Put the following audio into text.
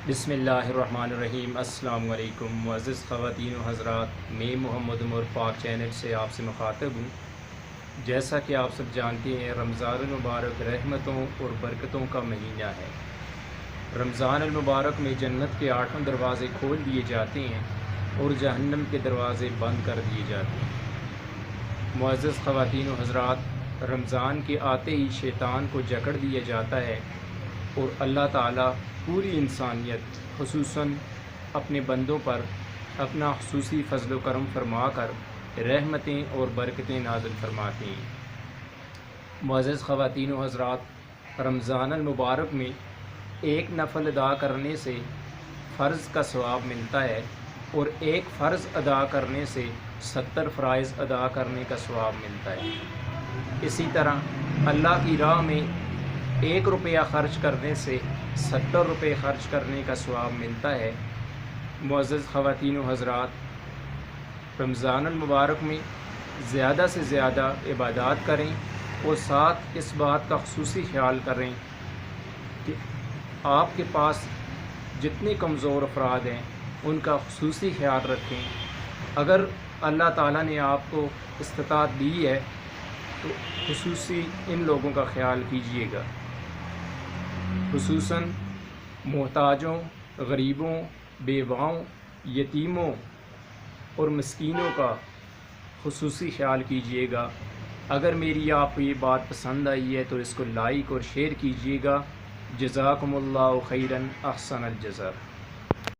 بسم اللہ الرحمن الرحیم۔ السلام علیکم معزز خواتین و حضرات، میں محمد عمر پاک چینل سے آپ سے مخاطب ہوں۔ جیسا کہ آپ سب جانتے ہیں، رمضان المبارک رحمتوں اور برکتوں کا مہینہ ہے۔ رمضان المبارک میں جنت کے 8 دروازے کھول دیے جاتے ہیں اور جہنم کے دروازے بند کر دیے جاتے ہیں۔ معزز خواتین و حضرات، رمضان کے آتے ہی شیطان کو جکڑ دیا جاتا ہے اور اللہ تعالیٰ پوری انسانیت خصوصاً اپنے بندوں پر اپنا خصوصی فضل و کرم فرما کر رحمتیں اور برکتیں نازل فرماتے ہیں۔ معزز خواتین و حضرات، رمضان المبارک میں ایک نفل ادا کرنے سے فرض کا ثواب ملتا ہے اور ایک فرض ادا کرنے سے 70 فرائض ادا کرنے کا ثواب ملتا ہے۔ اسی طرح اللہ کی راہ میں 1 روپیہ خرچ کرنے سے 70 روپے خرچ کرنے کا ثواب ملتا ہے۔ معزز خواتین و حضرات، رمضان المبارک میں زیادہ سے زیادہ عبادات کریں اور ساتھ اس بات کا خصوصی خیال کریں کہ آپ کے پاس جتنے کمزور افراد ہیں ان کا خصوصی خیال رکھیں۔ اگر اللہ تعالیٰ نے آپ کو استطاعت دی ہے تو خصوصی ان لوگوں کا خیال کیجیے گا، خصوصاً محتاجوں، غریبوں، بیواؤں، یتیموں اور مسکینوں کا خصوصی خیال کیجیے گا۔ اگر میری آپ کو یہ بات پسند آئی ہے تو اس کو لائک اور شیئر کیجیے گا۔ جزاکم اللہ خیراً، احسن الجزا۔